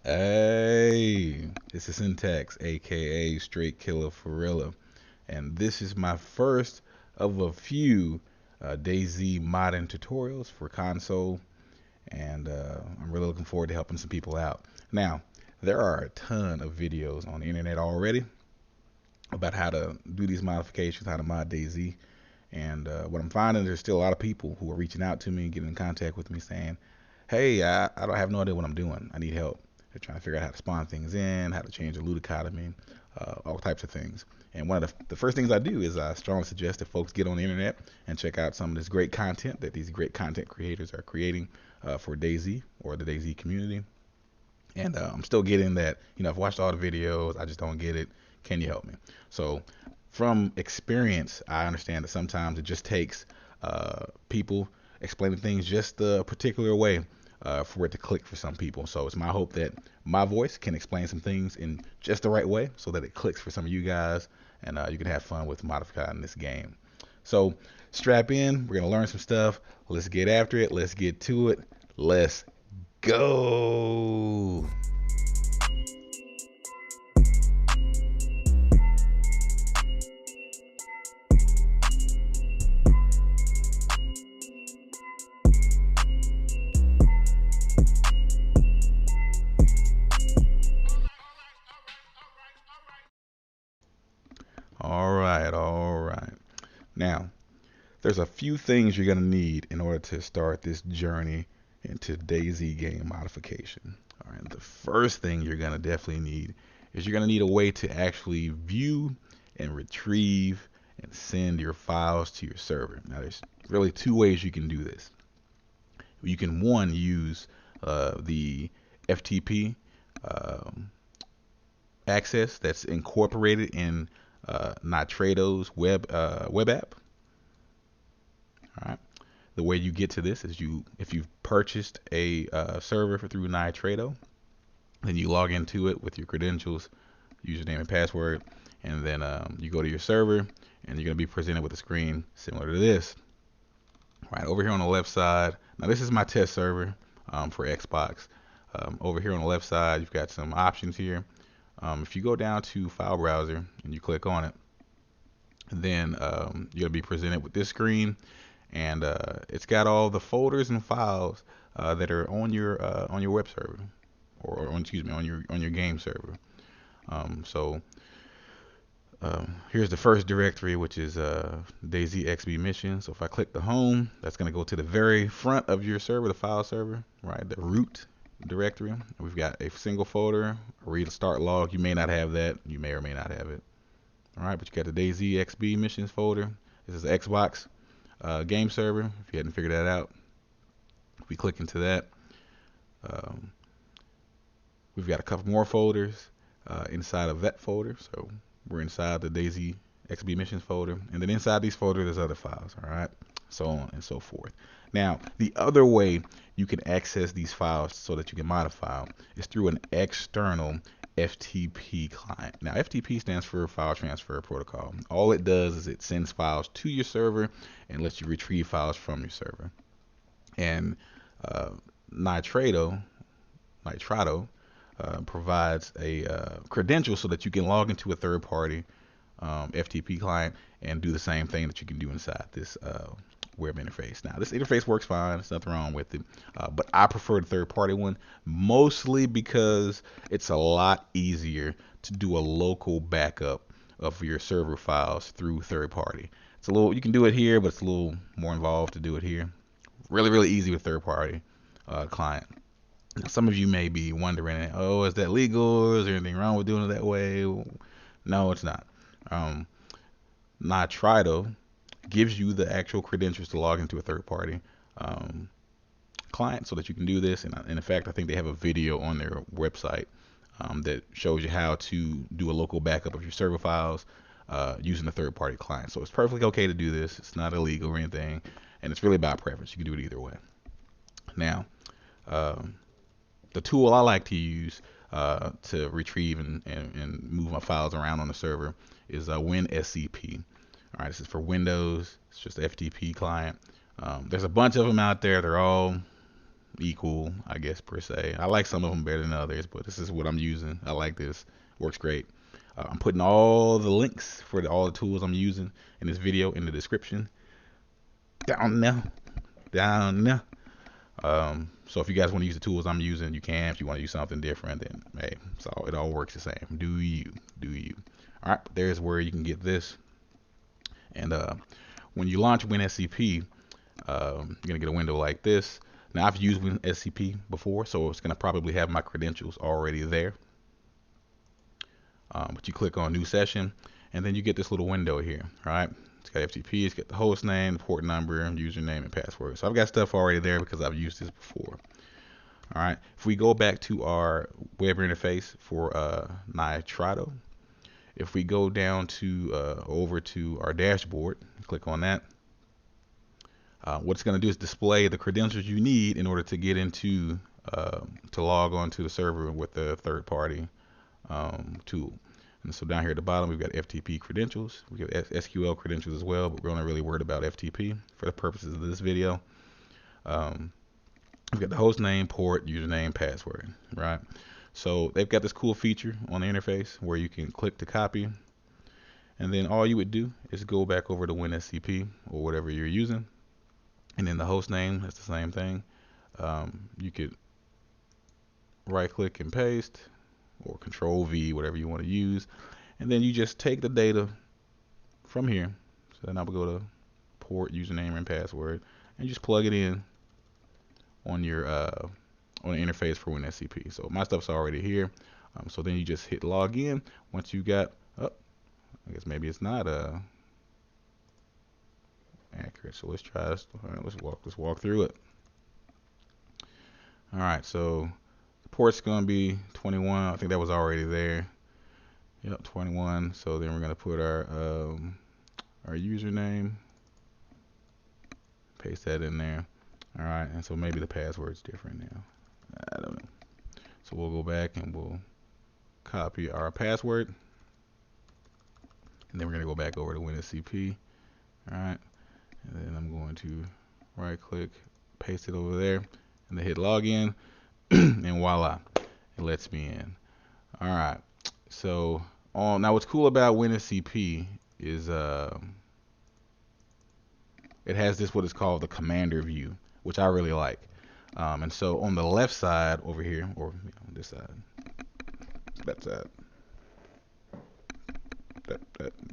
Hey, this is Syntax, aka Straight Killer Forilla, and this is my first of a few DayZ modding tutorials for console, and I'm really looking forward to helping some people out. Now, there are a ton of videos on the internet already about how to do these modifications, how to mod DayZ, and what I'm finding, there's still a lot of people who are reaching out to me, getting in contact with me, saying, hey, I don't have no idea what I'm doing. I need help. They're trying to figure out how to spawn things in, how to change the loot economy, all types of things. And one of the first things I do is I strongly suggest that folks get on the internet and check out some of this great content that these great content creators are creating for DayZ or the DayZ community. And I'm still getting that, I've watched all the videos, I just don't get it. Can you help me? So from experience, I understand that sometimes it just takes people explaining things just a particular way for it to click for some people. So it's my hope that my voice can explain some things in just the right way so that it clicks for some of you guys, and you can have fun with modifying this game. So strap in, we're gonna learn some stuff. Let's get after it. Let's get to it. Let's go. All right. Now, there's a few things you're going to need in order to start this journey into DayZ game modification. All right, the first thing you're going to definitely need is you're going to need a way to actually view and retrieve and send your files to your server. Now, there's really two ways you can do this. You can, one, use the FTP access that's incorporated in Nitrado's web app. All right. The way you get to this is if you've purchased a server through Nitrado, then you log into it with your credentials, username and password, and then you go to your server, and you're going to be presented with a screen similar to this. Right over here on the left side. Now this is my test server for Xbox. Over here on the left side, you've got some options here. If you go down to File Browser and you click on it, then you're going to be presented with this screen, and it's got all the folders and files that are on your web server, or excuse me, on your game server. So here's the first directory, which is DayZ XB mission. So if I click the home, that's going to go to the very front of your server, the file server, right? The root directory. We've got a single folder, a read start log. You may not have that. You may or may not have it. All right, but you got the DayZ XB missions folder. This is the Xbox game server. If you hadn't figured that out, if we click into that, we've got a couple more folders inside of that folder. So we're inside the DayZ XB missions folder, and then inside these folders there's other files. All right, so on and so forth. Now, the other way you can access these files so that you can modify them is through an external FTP client. Now, FTP stands for File Transfer Protocol. All it does is it sends files to your server and lets you retrieve files from your server. And Nitrado provides a credential so that you can log into a third-party FTP client and do the same thing that you can do inside this web interface. Now, this interface works fine. There's nothing wrong with it, but I prefer the third-party one, mostly because it's a lot easier to do a local backup of your server files through third-party. It's a little, you can do it here, but it's a little more involved to do it here. Really easy with third-party client. Now, some of you may be wondering, oh, is that legal? Is there anything wrong with doing it that way? No, it's not. Nitrado gives you the actual credentials to log into a third-party client so that you can do this. And in fact, I think they have a video on their website that shows you how to do a local backup of your server files using a third-party client. So it's perfectly okay to do this. It's not illegal or anything, and it's really about preference. You can do it either way. Now, the tool I like to use to retrieve and move my files around on the server is WinSCP. All right, this is for Windows. It's just the FTP client. There's a bunch of them out there. They're all equal, I guess, per se. I like some of them better than others, but this is what I'm using. I like this. Works great. I'm putting all the links for all the tools I'm using in this video in the description down there, down there. So if you guys want to use the tools I'm using, you can. If you want to use something different, then hey, so it all works the same. Do you? All right, there's where you can get this. And when you launch WinSCP, you're gonna get a window like this. Now I've used WinSCP before, so it's gonna probably have my credentials already there. But you click on New Session, and then you get this little window here. All right, it's got FTP, it's got the host name, the port number, username, and password. So I've got stuff already there because I've used this before. All right, if we go back to our web interface for Nitrado, if we go down to over to our dashboard, click on that. What it's going to do is display the credentials you need in order to get into to log on to the server with the third-party tool. And so down here at the bottom, we've got FTP credentials. We have SQL credentials as well, but we're only really worried about FTP for the purposes of this video. We've got the host name, port, username, password, right? So they've got this cool feature on the interface where you can click to copy, and then all you would do is go back over to WinSCP or whatever you're using, and then the host name, that's the same thing. You could right click and paste, or Control V, whatever you want to use, and then you just take the data from here. So now we'll go to port, username, and password, and just plug it in on your on the interface for WinSCP. So my stuff's already here. So then you just hit login. Once you got, I guess maybe it's not accurate. So let's try this. All right, let's walk through it. All right, so the port's gonna be 21. I think that was already there. Yep, 21. So then we're gonna put our username, paste that in there. All right, and so maybe the password's different now. I don't know. So we'll go back and we'll copy our password, and then we're gonna go back over to WinSCP. All right, and then I'm going to right click, paste it over there, and then hit login, and voila, it lets me in. All right, so now what's cool about WinSCP is it has this what is called the commander view, which I really like. And so on the left side over here, or on this side, that side,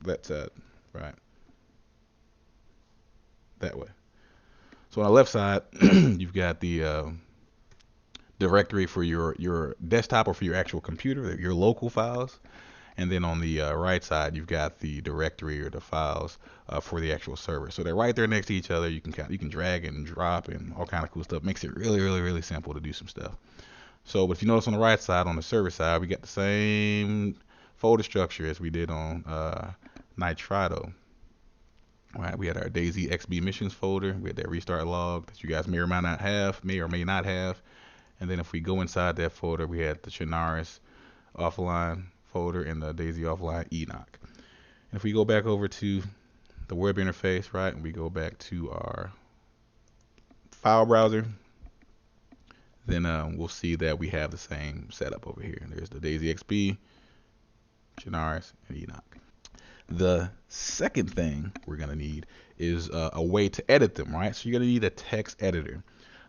that side, right, that way. So on the left side, you've got the directory for your desktop or for your actual computer, your local files. And then on the right side, you've got the directory or the files for the actual server. So they're right there next to each other. You can drag and drop and all kind of cool stuff. Makes it really simple to do some stuff. So, but if you notice on the right side, on the server side, we got the same folder structure as we did on Nitrado. All right, we had our DayZ XB missions folder. We had that restart log that you guys may or may not have. And then if we go inside that folder, we had the Chinaris offline folder and the DayZ offline Enoch. And if we go back over to the web interface, right, and we go back to our file browser, then we'll see that we have the same setup over here. There's the DayZ XB, Chinaris, and Enoch. The second thing we're going to need is a way to edit them, right? So you're going to need a text editor.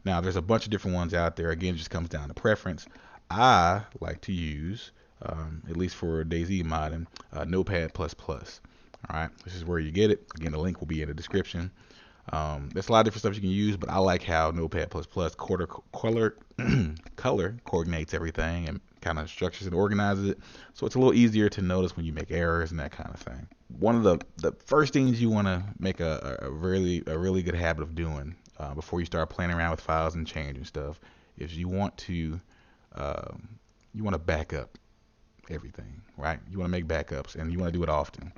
Now, there's a bunch of different ones out there. Again, it just comes down to preference. I like to use, at least for DayZ modding, Notepad++. All right, this is where you get it. Again, the link will be in the description. There's a lot of different stuff you can use, but I like how Notepad++ color coordinates everything and kind of structures and organizes it, so it's a little easier to notice when you make errors and that kind of thing. One of the first things you want to make a really good habit of doing before you start playing around with files and changing stuff is you want to back up everything, right? You want to make backups, and you want to do it often,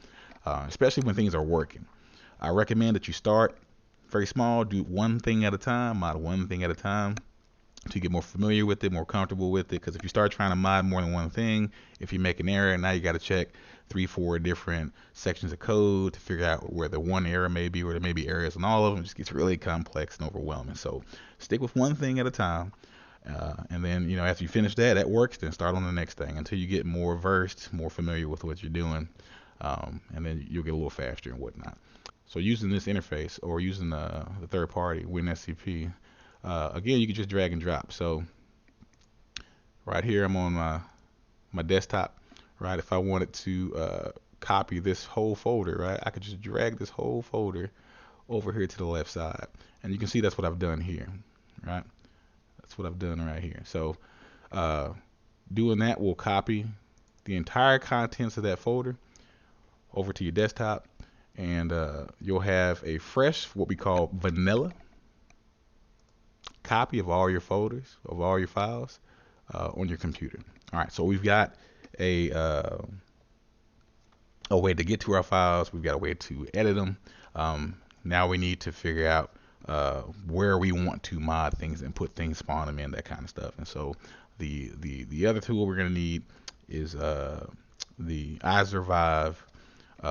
especially when things are working. I recommend that you start very small, do one thing at a time, mod one thing at a time, to get more familiar with it, more comfortable with it. Because if you start trying to mod more than one thing, if you make an error, now you got to check 3-4 different sections of code to figure out where the one error may be, or there may be errors in all of them. It just gets really complex and overwhelming. So stick with one thing at a time. And then, after you finish that works, then start on the next thing until you get more versed, more familiar with what you're doing. And then you'll get a little faster and whatnot. So using this interface, or using the third party WinSCP, again, you can just drag and drop. So right here, I'm on my desktop, right? If I wanted to copy this whole folder, right, I could just drag this whole folder over here to the left side. And you can see that's what I've done here, right? That's what I've done right here. So doing that will copy the entire contents of that folder over to your desktop, and you'll have a fresh, what we call vanilla copy of all your folders, of all your files on your computer. All right, so we've got a way to get to our files. We've got a way to edit them. Now we need to figure out where we want to mod things and put things, spawn them in, that kind of stuff. And so the other tool we're going to need is the iZurvive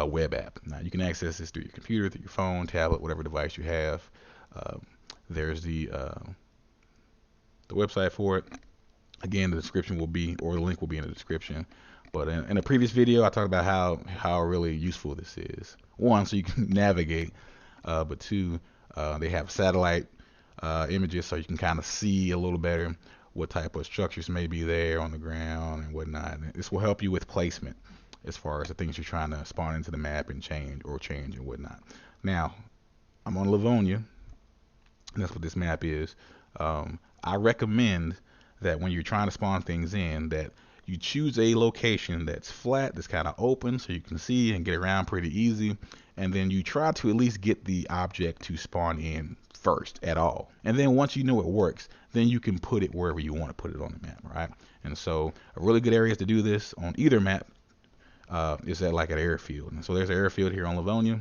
web app. Now you can access this through your computer, through your phone, tablet, whatever device you have. There's the website for it. Again, the description will be, or the link will be in the description. But in a previous video, I talked about how really useful this is. One, so you can navigate, but two, they have satellite images, so you can kind of see a little better what type of structures may be there on the ground and whatnot. And this will help you with placement as far as the things you're trying to spawn into the map and change and whatnot. Now, I'm on Livonia, and that's what this map is. I recommend that when you're trying to spawn things in, that you choose a location that's flat, that's kind of open, so you can see and get around pretty easy. And then you try to at least get the object to spawn in first at all. And then once you know it works, then you can put it wherever you want to put it on the map, right? And so a really good area to do this on either map is at like an airfield. And so there's an airfield here on Livonia.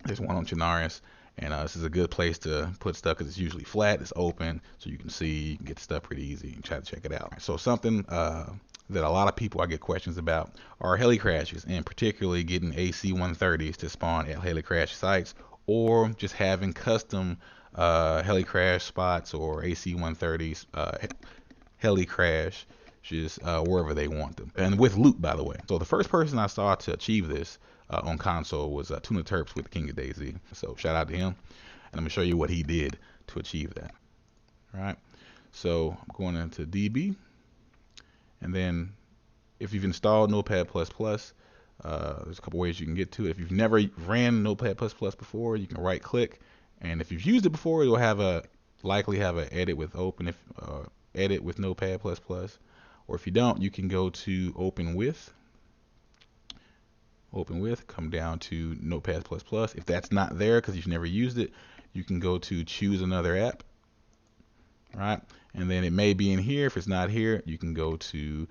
There's one on Chinaris. And this is a good place to put stuff because it's usually flat, it's open, so you can see, you can get stuff pretty easy and try to check it out. So something that a lot of people I get questions about are heli crashes, and particularly getting AC-130s to spawn at heli crash sites, or just having custom heli crash spots or AC-130s heli crash just wherever they want them, and with loot, by the way. So the first person I saw to achieve this on console was Tuna Terps with the King of DayZ. So shout out to him, and I'm gonna show you what he did to achieve that. All right, so I'm going into DB, and then if you've installed Notepad++, there's a couple ways you can get to it. If you've never ran Notepad++ before, you can right click, and if you've used it before, you'll have likely have an edit with edit with Notepad++. Or if you don't, you can go to open with, come down to Notepad++. If that's not there because you've never used it, you can go to choose another app, right? And then it may be in here. If it's not here, you can go to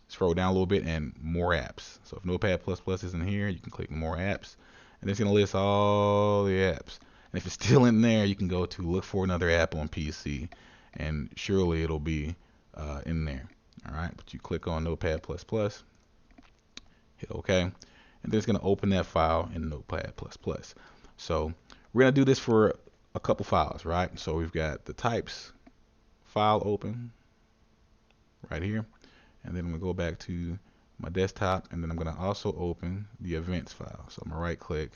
scroll down a little bit and more apps. So if Notepad++ isn't here, you can click more apps, and it's going to list all the apps. And if it's still in there, you can go to look for another app on PC, and surely it'll be in there. All right, but you click on Notepad++, hit OK, and then it's going to open that file in Notepad++. So we're going to do this for a couple files, right? So we've got the types file open right here, and then I'm going to go back to my desktop, and then I'm going to also open the events file. So I'm going to right click.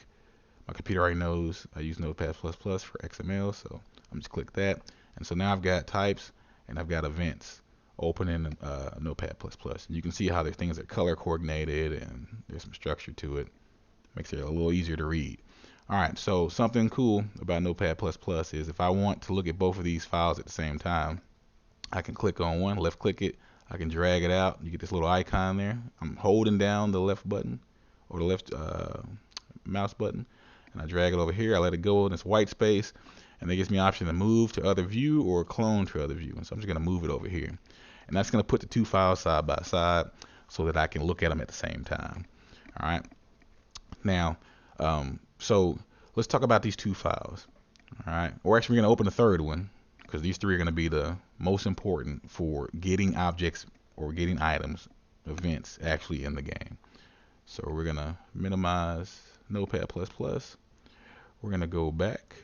My computer already knows I use Notepad++ for XML, so I'm just click that, and so now I've got types and I've got events open in Notepad++. And you can see how there's things that are color coordinated and there's some structure to it. Makes it a little easier to read. All right, so something cool about Notepad++ is if I want to look at both of these files at the same time, I can click on one, left click it, I can drag it out. You get this little icon there. I'm holding down the left button or the left mouse button, and I drag it over here. I let it go in this white space, and it gives me an option to move to other view or clone to other view. And so I'm just going to move it over here, and that's going to put the two files side by side so that I can look at them at the same time. All right. Now, so let's talk about these two files. All right. Or actually, we're going to open a third one, because these three are going to be the most important for getting objects or getting items events actually in the game. So we're gonna minimize Notepad++. We're gonna go back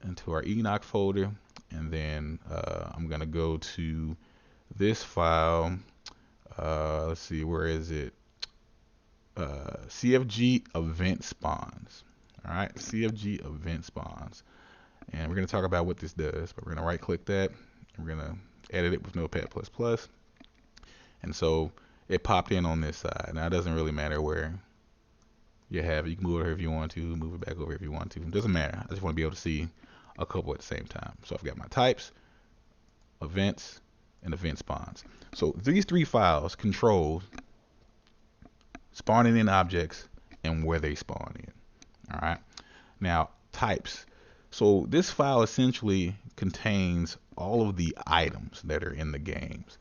into our Enoch folder, and then I'm gonna go to this file. Let's see, where is it? CFG event spawns. All right, CFG event spawns, and we're gonna talk about what this does. But we're gonna right click that, and we're gonna edit it with Notepad++. And so it popped in on this side. Now it doesn't really matter where you have it. You can move it over if you want to, move it back over if you want to. It doesn't matter. I just want to be able to see a couple at the same time. So I've got my types, events, and event spawns. So these three files control spawning in objects and where they spawn in. All right. Now types. So this file essentially contains all of the items that are in the games,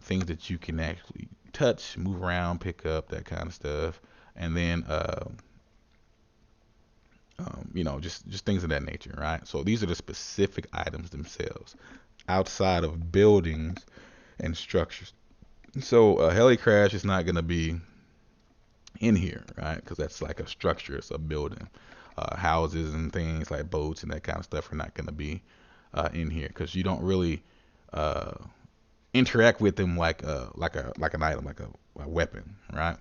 things that you can actually touch, move around, pick up, that kind of stuff, and then you know, just things of that nature, right? So these are the specific items themselves, outside of buildings and structures. So a heli crash is not going to be in here, right? Because that's like a structure, it's a building. Houses and things like boats and that kind of stuff are not going to be in here, because you don't really interact with them like an item, like a weapon, right?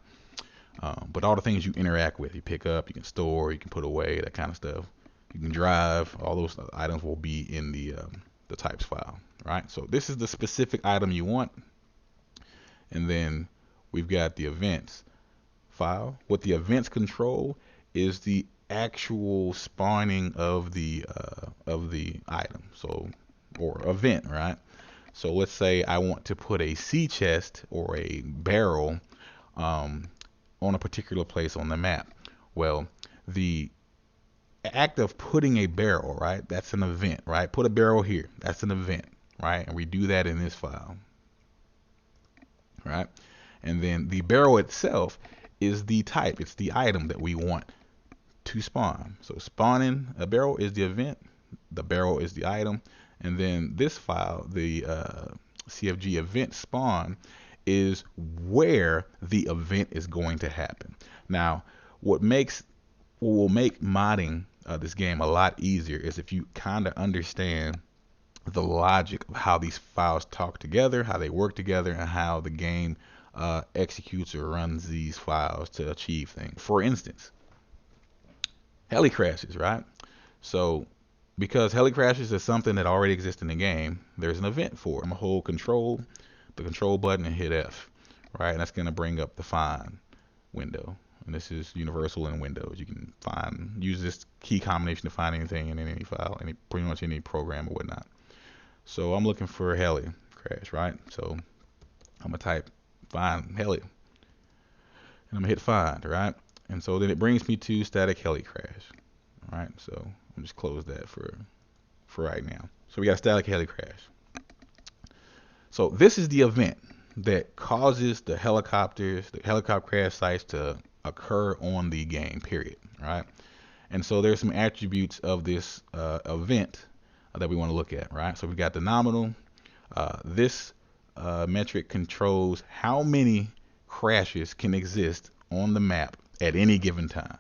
But all the things you interact with, you pick up, you can store, you can put away, that kind of stuff. You can drive. All those items will be in the types file, right? So this is the specific item you want, and then we've got the events file. What the events control is the actual spawning of the item, so, or event, right? So let's say I want to put a sea chest or a barrel on a particular place on the map. Well, the act of putting a barrel, right, that's an event, right? Put a barrel here, that's an event, right? And we do that in this file, right? And then the barrel itself is the type, it's the item that we want to spawn. So spawning a barrel is the event, the barrel is the item, and then this file, the CFG event spawn, is where the event is going to happen. Now, what will make modding this game a lot easier is if you kind of understand the logic of how these files talk together, how they work together, and how the game executes or runs these files to achieve things. For instance, heli crashes, right? So because heli crashes is something that already exists in the game, there's an event for it. I'm gonna hold the control button, and hit F, right? And that's gonna bring up the find window. And this is universal in Windows. You can use this key combination to find anything in any file, pretty much any program or whatnot. So I'm looking for heli crash, right? So I'm gonna type find heli, and I'm gonna hit find, right? And so then it brings me to static heli crash, all right? So I'll just close that for right now. So we got static heli crash. So this is the event that causes the helicopter crash sites to occur on the game, period, right? And so there's some attributes of this event that we want to look at, right? So we've got the nominal. This metric controls how many crashes can exist on the map at any given time,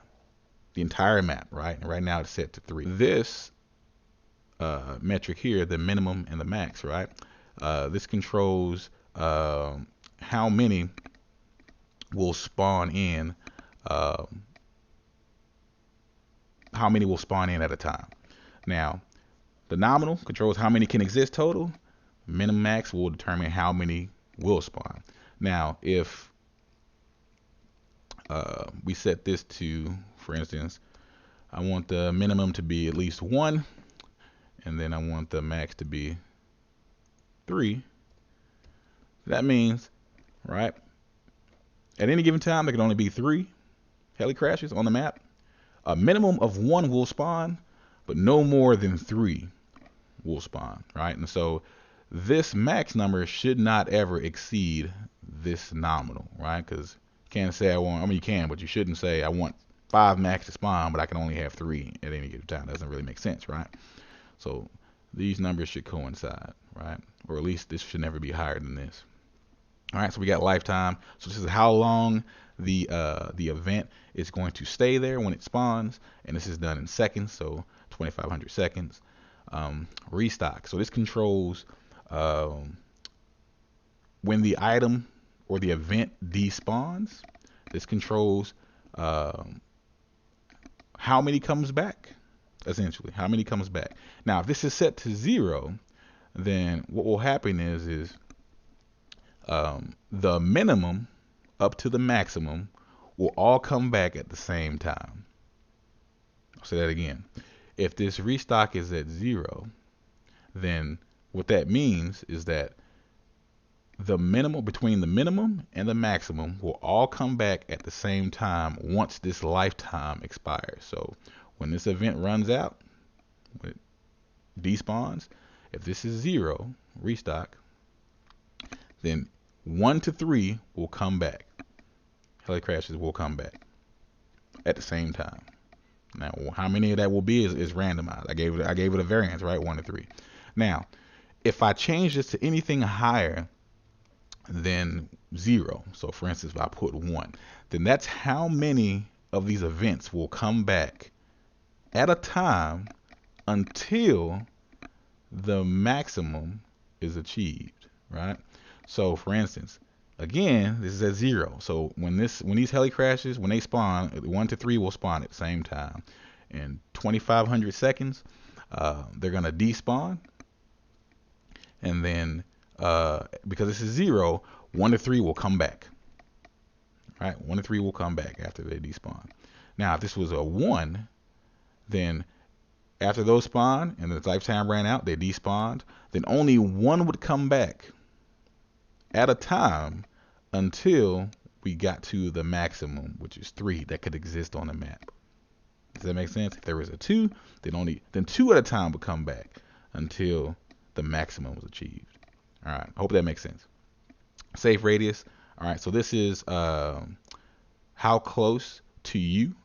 the entire map, right? And right now it's set to 3. This metric here, the minimum and the max, right? This controls how many will spawn in, at a time. Now, the nominal controls how many can exist total. Minimum max will determine how many will spawn. Now, if we set this to, for instance, I want the minimum to be at least 1, and then I want the max to be 3. That means, right, at any given time there can only be 3 heli crashes on the map. A minimum of 1 will spawn, but no more than 3 will spawn, right? And so this max number should not ever exceed this nominal, right? Because you can't say you can, but you shouldn't say I want 5 max to spawn, but I can only have 3 at any given time. That doesn't really make sense, right? So these numbers should coincide, right? Or at least this should never be higher than this. All right, so we got lifetime. So this is how long the event is going to stay there when it spawns, and this is done in seconds, so 2,500 seconds. Restock. So this controls when the item or the event despawns. This controls how many comes back, essentially, how many comes back. Now, if this is set to 0, then what will happen is the minimum up to the maximum will all come back at the same time. I'll say that again. If this restock is at 0, then what that means is that the minimum, between the minimum and the maximum, will all come back at the same time once this lifetime expires. So when this event runs out, when it despawns, if this is 0, restock, then 1 to 3 will come back. Heli crashes will come back at the same time. Now, how many of that will be is randomized. I gave it a variance, right? 1 to 3. Now, if I change this to anything higher than 0, so for instance, if I put 1, then that's how many of these events will come back at a time until the maximum is achieved, right? So for instance, again, this is at 0. So when these heli crashes, when they spawn, 1 to 3 will spawn at the same time. In 2,500 seconds, they're gonna despawn, and then because this is 0, 1 to 3 will come back. Right? 1 to 3 will come back after they despawn. Now, if this was a 1, then after those spawn and the lifetime ran out, they despawned, then only 1 would come back at a time until we got to the maximum, which is 3 that could exist on the map. Does that make sense? If there was a 2, then 2 at a time would come back until the maximum was achieved. All right, I hope that makes sense. Safe radius. All right, so this is how close to you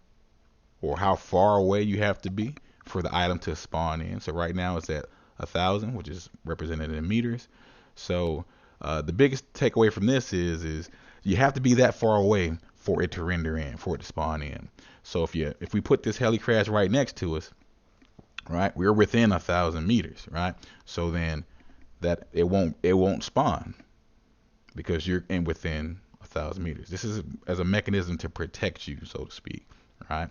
or how far away you have to be for the item to spawn in. So right now it's at 1,000, which is represented in meters. So the biggest takeaway from this is you have to be that far away for it to render in, for it to spawn in. So if we put this heli crash right next to us, right, we're within 1,000 meters, right? So then that it won't spawn because you're within 1,000 meters. This is as a mechanism to protect you, so to speak, right?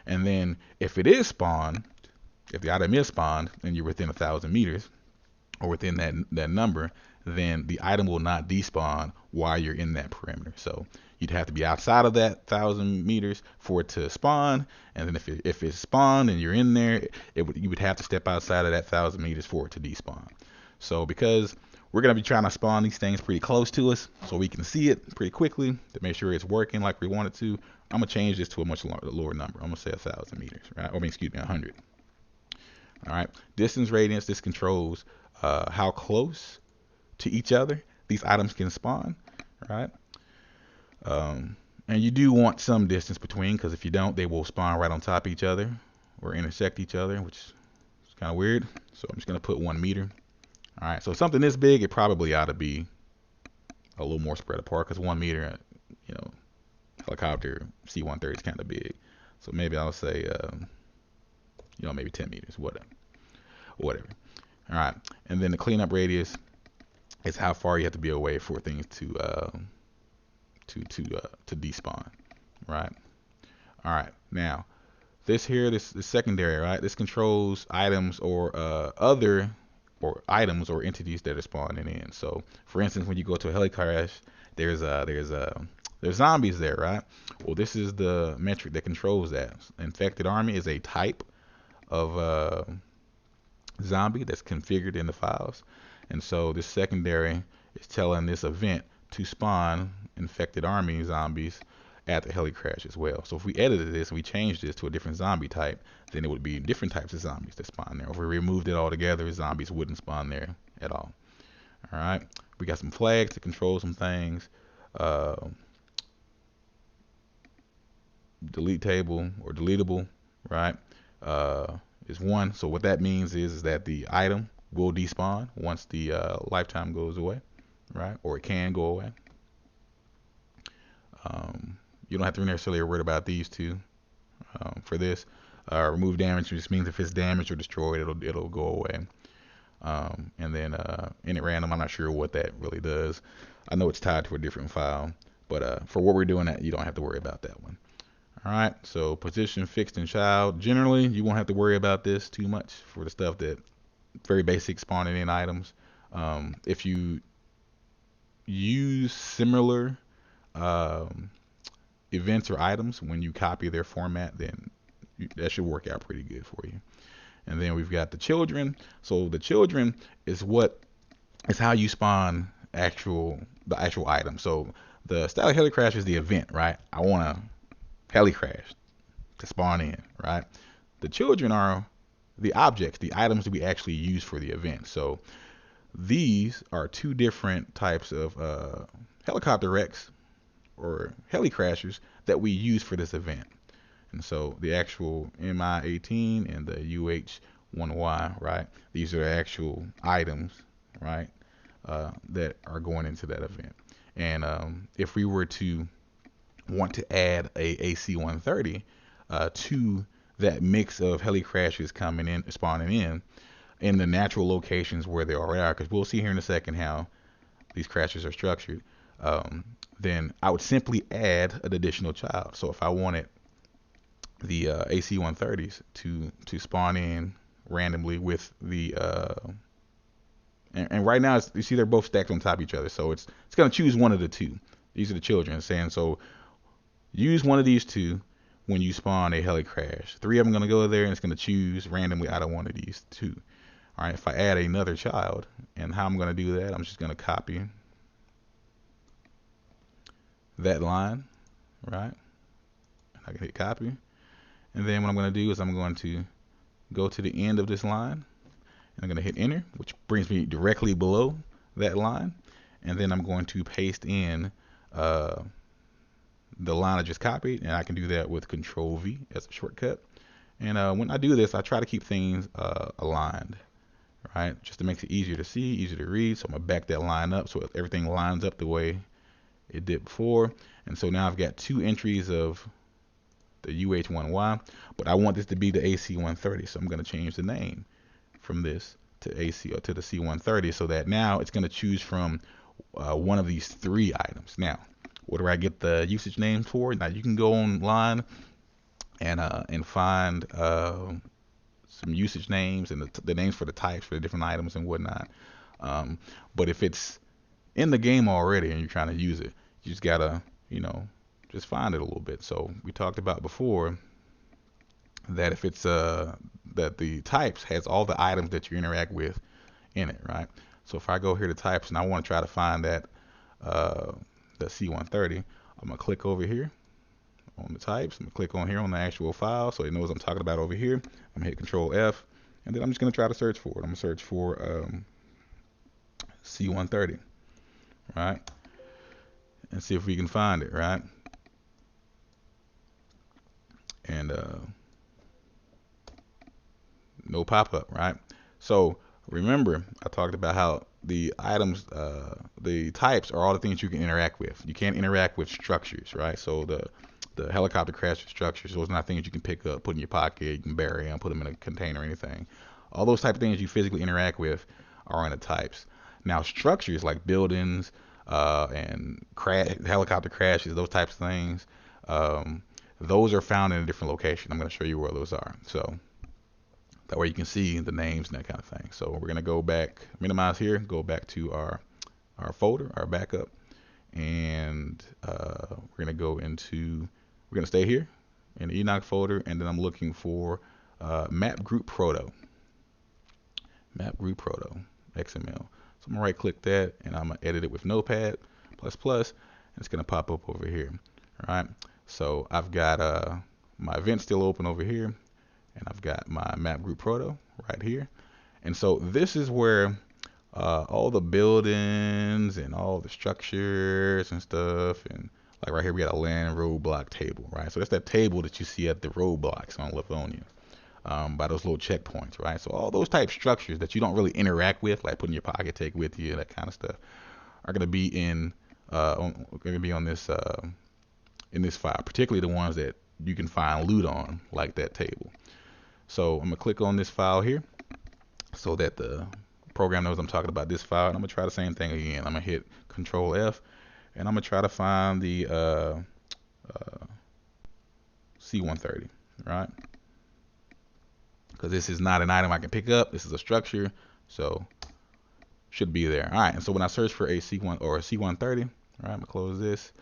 And then if it is spawned, if the item is spawned and you're within 1,000 meters or within that number, then the item will not despawn while you're in that perimeter. So you'd have to be outside of that 1,000 meters for it to spawn, and then if it's spawned and you're in there, you would have to step outside of that 1,000 meters for it to despawn. So because we're gonna be trying to spawn these things pretty close to us, so we can see it pretty quickly to make sure it's working like we want it to, I'm gonna change this to a much lower number. I'm gonna say 1,000 meters, right? Excuse me, 100. All right. Distance radius. This controls how close to each other these items can spawn, right? And you do want some distance between, because if you don't, they will spawn right on top of each other or intersect each other, which is kind of weird. So I'm just gonna put 1 meter. All right. So something this big, it probably ought to be a little more spread apart, because 1 meter, you know, helicopter C-130 is kind of big. So maybe I'll say, you know, maybe 10 meters, whatever. All right. And then the cleanup radius is how far you have to be away for things to despawn, right? All right. Now, this secondary, right? This controls items or items or entities that are spawning in. So, for instance, when you go to a heli crash, there's zombies there, right? Well, this is the metric that controls that. Infected army is a type of zombie that's configured in the files, and so this secondary is telling this event to spawn infected army zombies at the heli crash as well. So if we edited this and we changed this to a different zombie type, then it would be different types of zombies that spawn there. If we removed it altogether, zombies wouldn't spawn there at all. All right, we got some flags to control some things. Delete table or deletable, right? Is 1. So what that means is that the item will despawn once the lifetime goes away, right? Or it can go away. You don't have to necessarily worry about these two for this. Remove damage just means if it's damaged or destroyed, it'll go away. And then init random, I'm not sure what that really does. I know it's tied to a different file, but for what we're doing, that you don't have to worry about that one. All right, so position fixed in child. Generally, you won't have to worry about this too much for the stuff that very basic spawning in items. If you use similar events or items when you copy their format, then that should work out pretty good for you. And then we've got the children. So the children is how you spawn the actual item. So the static heli crash is the event, right? I want a heli crash to spawn in, right? The children are the objects, the items that we actually use for the event. So these are two different types of helicopter wrecks or heli crashers that we use for this event. And so the actual MI-18 and the UH-1Y, right? These are the actual items, right? That are going into that event. And if we were to want to add a AC-130 to that mix of heli crashes spawning in the natural locations where they already are, because we'll see here in a second how these crashes are structured, then I would simply add an additional child. So if I wanted the AC-130s to spawn in randomly with the and right now you see they're both stacked on top of each other, so it's going to choose one of the two. These are the children saying, so use one of these two when you spawn a heli crash. 3 of them going to go there and it's going to choose randomly out of one of these two. All right, if I add another child, and how I'm going to do that, I'm just going to copy that line, right? I can hit copy. And then what I'm going to do is I'm going to go to the end of this line, and I'm going to hit enter, which brings me directly below that line. And then I'm going to paste in the line I just copied, and I can do that with Control V as a shortcut. And when I do this, I try to keep things aligned, right? Just to make it easier to see, easier to read. So I'm going to back that line up so everything lines up the way it did before. And so now I've got 2 entries of the UH-1Y, but I want this to be the AC-130, so I'm going to change the name from this to AC or to the C-130, so that now it's going to choose from one of these 3 items. Now, what do I get the usage names for? Now you can go online and find some usage names and the names for the types for the different items and whatnot. But if it's in the game already and you're trying to use it, you just gotta, just find it a little bit. So we talked about before that if it's that the types has all the items that you interact with in it, right? So if I go here to types and I want to try to find that the C-130, I'm gonna click over here on the types. I'm gonna click on here on the actual file so it knows I'm talking about over here. I'm gonna hit Control F, and then I'm just gonna try to search for it. I'm gonna search for C-130, right? And see if we can find it, right? And no pop-up, right? So remember, I talked about how the items, the types are all the things you can interact with. You can't interact with structures, right? So the helicopter crash structures, those are not things you can pick up, put in your pocket, you can bury them, put them in a container or anything. All those type of things you physically interact with are in the types. Now structures like buildings and helicopter crashes, those types of things, those are found in a different location. I'm going to show you where those are. So that way you can see the names and that kind of thing. So we're going to go back, minimize here, go back to our folder, our backup, and we're going to go into, we're going to stay here in the Enoch folder, and then I'm looking for map group proto, XML. So I'm going to right click that, and I'm going to edit it with Notepad++, and it's going to pop up over here. All right. So I've got my event still open over here, and I've got my map group proto right here. And so this is where all the buildings and all the structures and stuff, and like right here we got a land roadblock table, right? So that's that table that you see at the roadblocks on Livonia, by those little checkpoints, right? So all those type structures that you don't really interact with, like put in your pocket, take with you, that kind of stuff, are going to be in on this in this file, particularly the ones that you can find loot on, like that table. So I'm gonna click on this file here so that the program knows I'm talking about this file, and I'm gonna try the same thing again. I'm gonna hit Control F, and I'm gonna try to find the C130, right? Because this is not an item I can pick up. This is a structure, so should be there. All right, and so when I search for a C1 or a C130, all right, I'm gonna close this.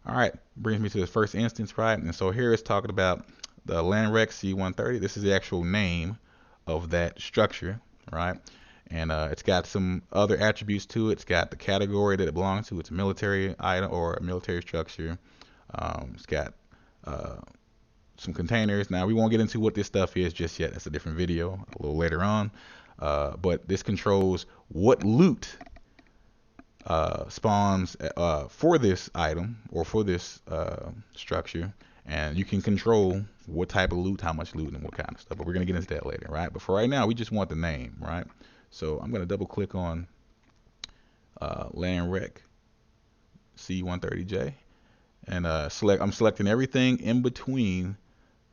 All right, brings me to the first instance, right? And so here it's talking about the LandRec C130. This is the actual name of that structure, right? And it's got some other attributes to it. It's got the category that it belongs to. It's a military item or a military structure. It's got some containers. Now we won't get into what this stuff is just yet. That's a different video a little later on. But this controls what loot spawns for this item or for this structure, and you can control what type of loot, how much loot, and what kind of stuff. But we're gonna get into that later, right? But for right now, we just want the name, right? So I'm gonna double click on LandRec C130J, and I'm selecting everything in between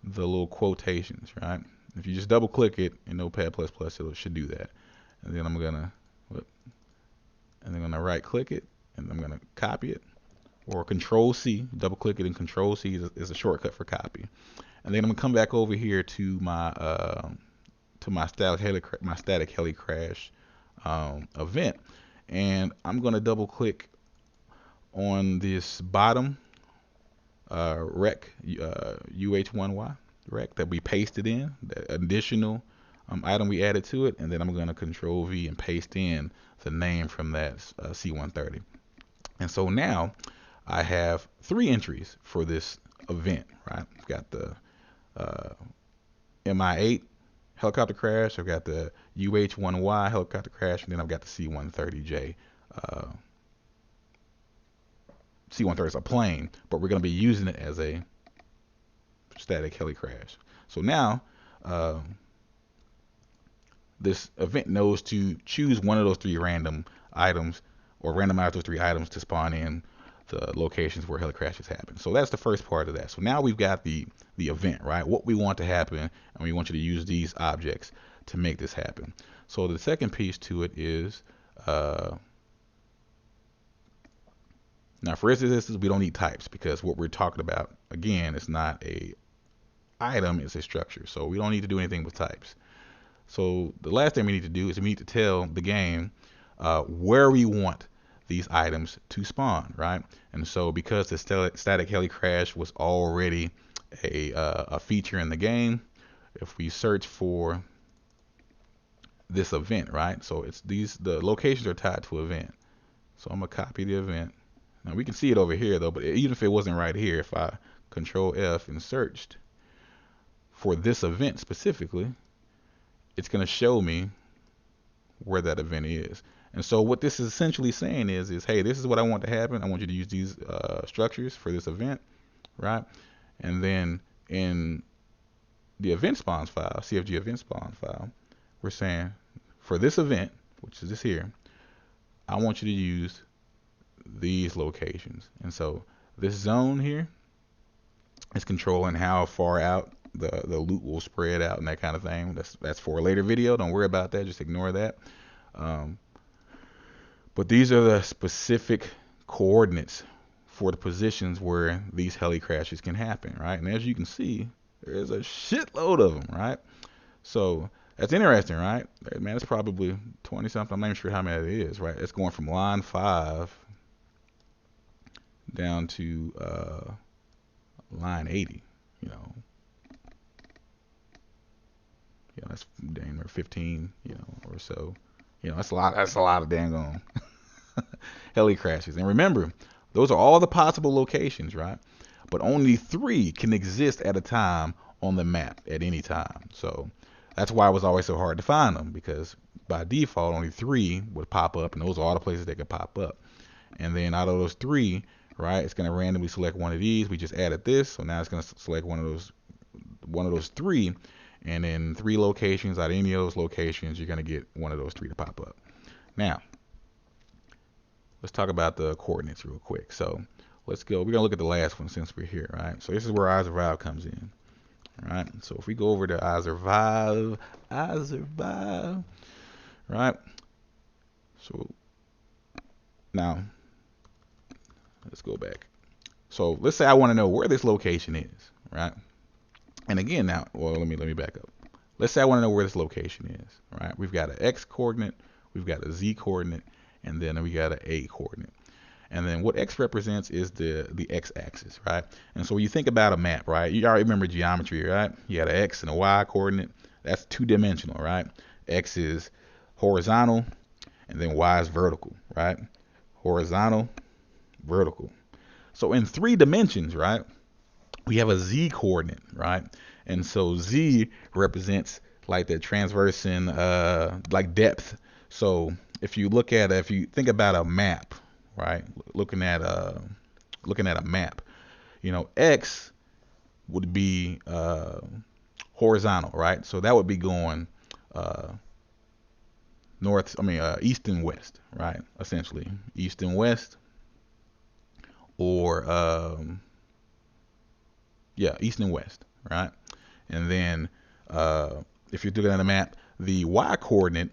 the little quotations, right? If you just double click it in Notepad++, it should do that. And then I'm gonna right click it, and I'm gonna copy it, or Control C, double click it, and Control C is a shortcut for copy. And then I'm gonna come back over here to my static heli crash event, and I'm gonna double click on this bottom rec UH1Y rec that we pasted in, the additional item we added to it, and then I'm going to Control V and paste in the name from that C130. And so now I have 3 entries for this event, right? I've got the MI8 helicopter crash, I've got the UH1Y helicopter crash, and then I've got the C130J. C130 is a plane, but we're going to be using it as a static heli crash. So now this event knows to choose one of those 3 random items, or randomize those 3 items to spawn in the locations where heli crashes happen. So that's the first part of that. So now we've got the event, right? What we want to happen, and we want you to use these objects to make this happen. So the second piece to it is now for instance, we don't need types, because what we're talking about, again, is not a item, it's a structure. So we don't need to do anything with types. So the last thing we need to do is we need to tell the game where we want these items to spawn, right? And so because the static heli crash was already a feature in the game, if we search for this event, right? So it's the locations are tied to event. So I'm gonna copy the event. Now we can see it over here though, but even if it wasn't right here, if I Control F and searched for this event specifically, it's going to show me where that event is. And so what this is essentially saying is hey, this is what I want to happen. I want you to use these structures for this event, right? And then in the event spawns file, CFG event spawn file, we're saying for this event, which is this here, I want you to use these locations. And so this zone here is controlling how far out the loot will spread out and that kind of thing. That's for a later video. Don't worry about that. Just ignore that. But these are the specific coordinates for the positions where these heli crashes can happen, right? And as you can see, there's a shitload of them, right? So that's interesting, right? Man, it's probably 20 something. I'm not even sure how many it is, right? It's going from line 5 down to line 80, you know. Yeah, that's dang near 15, you know, or so. You know, that's a lot of dang on heli crashes. And remember, those are all the possible locations, right? But only 3 can exist at a time on the map at any time. So that's why it was always so hard to find them, because by default only 3 would pop up, and those are all the places they could pop up. And then out of those 3, right, it's going to randomly select one of these. We just added this, so now it's going to select one of those 3, and in 3 locations, out of any of those locations, you're going to get one of those 3 to pop up. Now let's talk about the coordinates real quick. So let's go. We're gonna look at the last one since we're here, right? So this is where iZurvive comes in, right? So if we go over to iZurvive, right? So now let's go back. So let's say I want to know where this location is, right? And again, now, well, let me back up. Let's say I want to know where this location is, right? We've got an X coordinate, we've got a Z coordinate, and then we got an A coordinate. And then what X represents is the X axis, right? And so when you think about a map, right, you already remember geometry, right? You got an X and a Y coordinate. That's two-dimensional, right? X is horizontal, and then Y is vertical, right? Horizontal, vertical. So in 3 dimensions, right, we have a Z coordinate, right? And so Z represents like the transverse and like depth. So if you think about a map, right? Looking at a map, you know, X would be horizontal, right? So that would be going east and west, right? Essentially, east and west, or east and west, right? And then if you're looking at a map, the Y coordinate,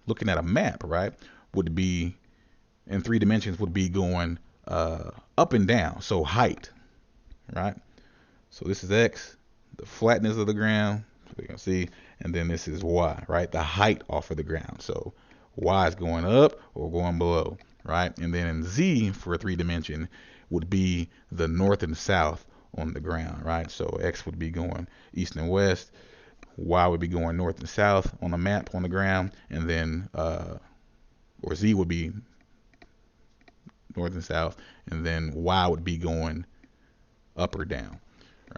looking at a map, right, would be in 3 dimensions would be going up and down. So height, right? So this is X, the flatness of the ground, so you can see, and then this is Y, right? The height off of the ground. So Y is going up or going below, right? And then in Z for a 3 dimension would be the north and south on the ground, right? So X would be going east and west, Y would be going north and south on the map on the ground, and then or Z would be north and south, and then Y would be going up or down,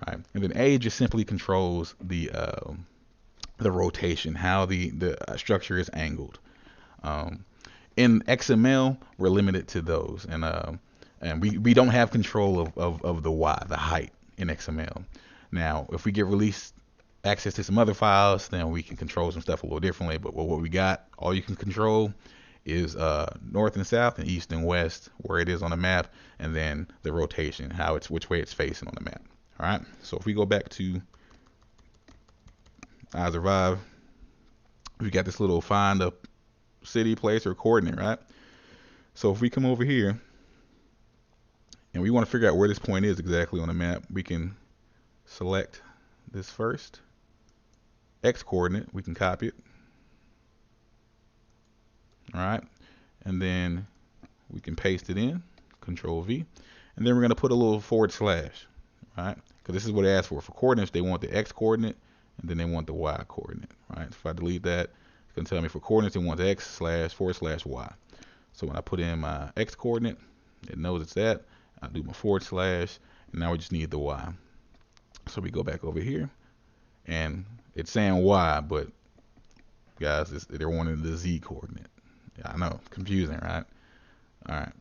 right? And then A just simply controls the rotation, how the structure is angled. In XML, we're limited to those, and we don't have control of the Y, the height in XML. Now, if we get released access to some other files, then we can control some stuff a little differently. But what we got, all you can control is north and south and east and west, where it is on the map, and then the rotation, which way it's facing on the map. All right. So if we go back to iZurvive, we got this little find a city, place, or coordinate, right? So if we come over here and we want to figure out where this point is exactly on the map, we can select this first X coordinate. We can copy it. All right, and then we can paste it in, Control V, and then we're going to put a little /, right? Because this is what it asks for. For coordinates, they want the X coordinate, and then they want the Y coordinate, right? So if I delete that, it's going to tell me for coordinates, it wants X / /Y. So when I put in my X coordinate, it knows it's that. I do my /, and now we just need the Y. So we go back over here, and it's saying Y, but guys, they're wanting the Z coordinate. Yeah, I know, confusing, right? All right,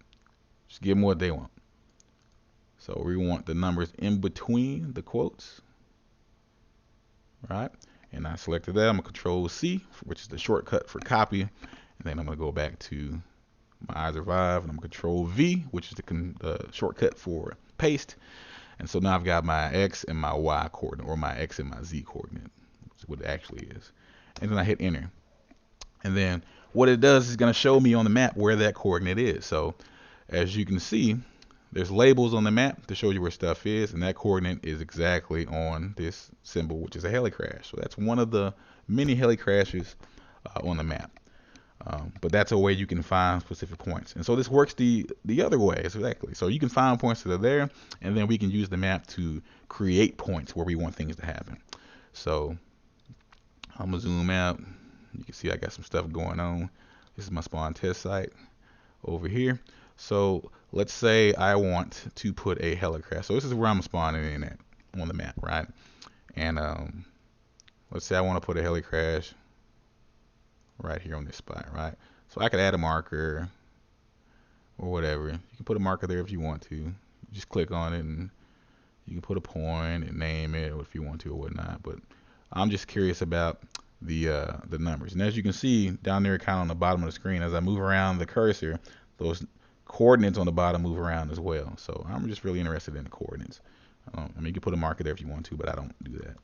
just give them what they want. So we want the numbers in between the quotes, right? And I selected that. I'm gonna Control C, which is the shortcut for copy, and then I'm gonna go back to my iZurvive, and I'm gonna Control V, which is the shortcut for paste. And so now I've got my X and my Y coordinate, or my X and my Z coordinate, which is what it actually is. And then I hit enter. And then what it does is going to show me on the map where that coordinate is. So as you can see, there's labels on the map to show you where stuff is, and that coordinate is exactly on this symbol, which is a helicrash. So that's one of the many helicrashes on the map. But that's a way you can find specific points. And so this works the other way, exactly. So you can find points that are there, and then we can use the map to create points where we want things to happen. So I'm gonna zoom out. You can see I got some stuff going on. This is my spawn test site over here. So let's say I want to put a helicrash. So this is where I'm spawning in at on the map, right? And let's say I want to put a helicrash right here on this spot, right? So I could add a marker or whatever. You can put a marker there if you want to. You just click on it and you can put a point and name it if you want to or whatnot. But I'm just curious about the numbers. And as you can see down there kind of on the bottom of the screen, as I move around the cursor, those coordinates on the bottom move around as well. So I'm just really interested in the coordinates. I mean, you can put a marker there if you want to, but I don't do that.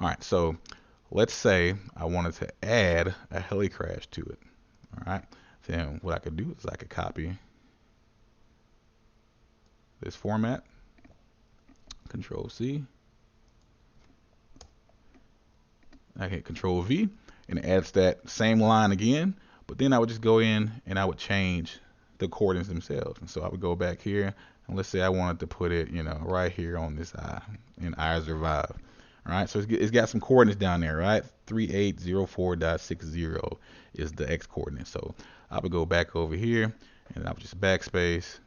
All right, so let's say I wanted to add a heli crash to it. All right, then what I could do is I could copy this format, Control C. I hit Control V, and it adds that same line again, but then I would just go in and I would change the coordinates themselves. And so I would go back here, and let's say I wanted to put it, you know, right here on this eye in iZurvive. All right, so it's got some coordinates down there, right? 3804.60 is the X coordinate. So I would go back over here, and I would just backspace,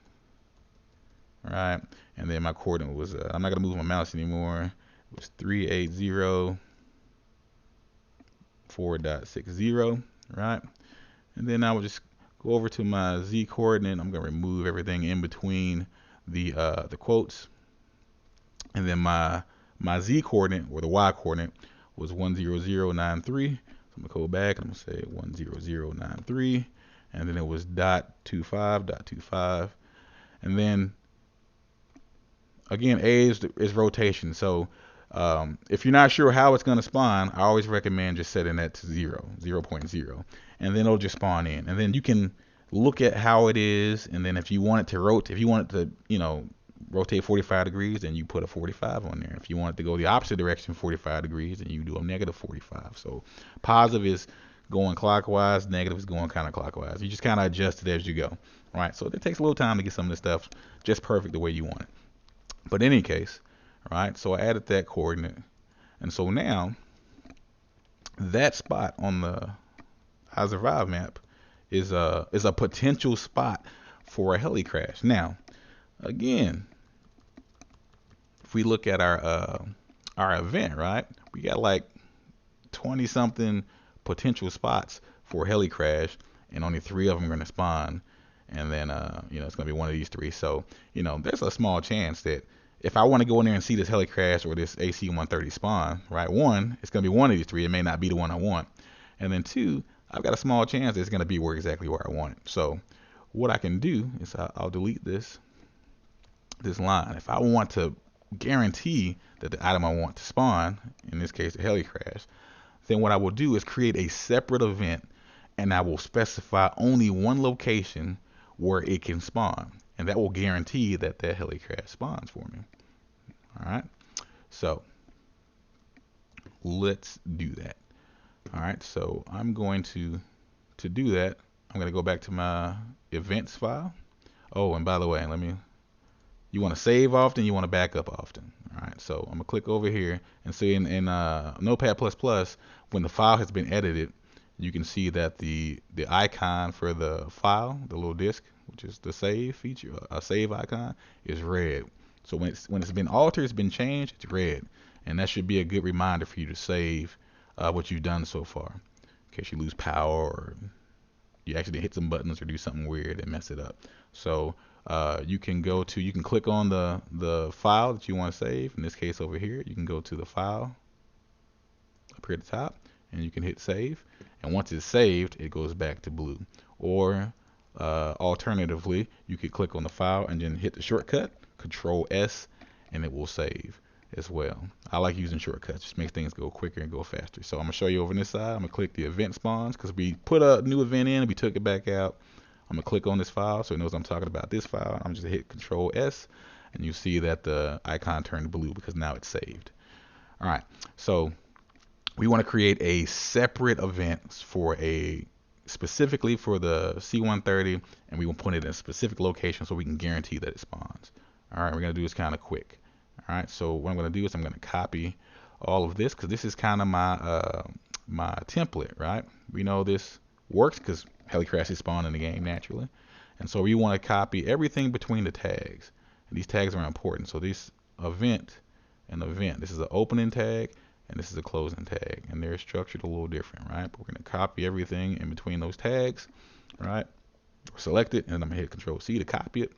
right? And then my coordinate was, I'm not gonna move my mouse anymore. It was 3804.60, right? And then I would just go over to my Z coordinate. I'm gonna remove everything in between the quotes, and then my Z coordinate, or the Y coordinate, was 10093. So I'm gonna go back and I'm gonna say 10093, and then it was .25. And then again, A is rotation. So if you're not sure how it's gonna spawn, I always recommend just setting that to 0.0, and then it'll just spawn in. And then you can look at how it is, and then if you want it to rotate, if you want it to, you know, rotate 45 degrees, then you put a 45 on there. If you want it to go the opposite direction, 45 degrees, then you do a -45. So positive is going clockwise, negative is going counterclockwise. You just kind of adjust it as you go. All right, so it takes a little time to get some of this stuff just perfect the way you want it. But in any case, all right, so I added that coordinate, and so now that spot on the iZurvive map is a potential spot for a heli crash. Now, again, if we look at our event, right, we got like 20 something potential spots for a heli crash, and only 3 of them are going to spawn. And then you know, it's going to be one of these 3. So, you know, there's a small chance that if I want to go in there and see this heli crash or this AC-130 spawn, right, 1, it's going to be one of these 3. It may not be the one I want. And then 2, I've got a small chance that it's going to be exactly where I want it. So what I can do is I'll delete this line. If I want to guarantee that the item I want to spawn, in this case the heli crash, then what I will do is create a separate event, and I will specify only one location where it can spawn, and that will guarantee that that heli crash spawns for me. All right, so let's do that. All right, so I'm going to do that. I'm going to go back to my events file. Oh, and by the way, you want to save often, you want to back up often. All right, so I'm gonna click over here and see in Notepad++, when the file has been edited, you can see that the icon for the file, the little disk, which is the save feature, a save icon, is red. So when it's been altered, it's been changed, it's red, and that should be a good reminder for you to save what you've done so far, in case you lose power or you actually hit some buttons or do something weird and mess it up. So you can click on the file that you want to save. In this case over here, you can go to the file up here at the top, and you can hit save. And once it's saved, it goes back to blue. Or alternatively, you could click on the file and then hit the shortcut, Control S, and it will save as well. I like using shortcuts, just makes things go quicker and go faster. So I'm gonna show you over on this side. I'm gonna click the event spawns, because we put a new event in and we took it back out. I'm gonna click on this file so it knows I'm talking about this file. I'm just gonna hit Control S, and you see that the icon turned blue because now it's saved. All right, so we want to create a separate event for specifically for the C-130, and we will put it in a specific location so we can guarantee that it spawns. All right, we're gonna do this kind of quick. All right, so what I'm gonna do is I'm gonna copy all of this, because this is kind of my template, right? We know this works because heli crashes spawn in the game naturally, and so we want to copy everything between the tags, and these tags are important. So this event and event, this is an opening tag and this is a closing tag, and they're structured a little different, right? But we're going to copy everything in between those tags, right? Select it, and I'm going to hit Control C to copy it,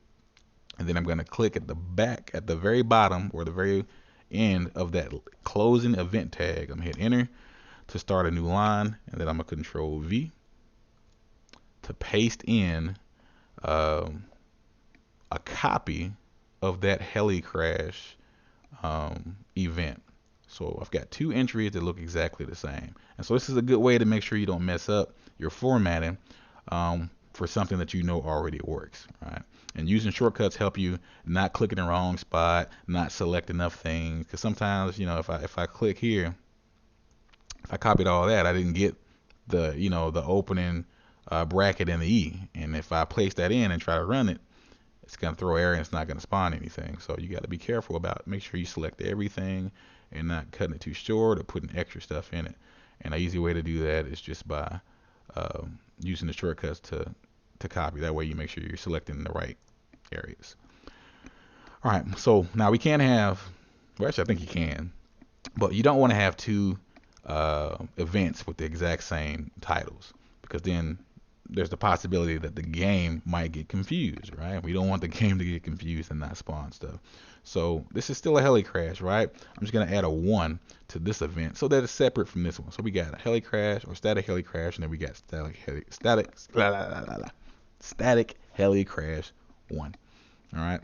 and then I'm going to click at the back, at the very bottom or the very end of that closing event tag. I'm going to hit enter to start a new line, and then I'm going to Control V to paste in um, a copy of that heli crash event. So I've got two entries that look exactly the same. And so this is a good way to make sure you don't mess up your formatting for something that you know already works, right? And using shortcuts help you not click in the wrong spot, not select enough things. Because sometimes, if I click here, if I copied all that, I didn't get the opening bracket and the E. And if I place that in and try to run it, it's going to throw error and it's not going to spawn anything. So you got to be careful about, make sure you select everything and not cutting it too short or putting extra stuff in it. And an easy way to do that is just by using the shortcuts to copy. That way you make sure you're selecting the right areas. All right, so now we can't have, well, actually I think you can, but you don't want to have two events with the exact same titles, because then there's the possibility that the game might get confused, right? We don't want the game to get confused and not spawn stuff. So this is still a heli crash, right? I'm just going to add a 1 to this event so that it's separate from this one. So we got a heli crash or static heli crash, and then we got static heli crash 1. All right.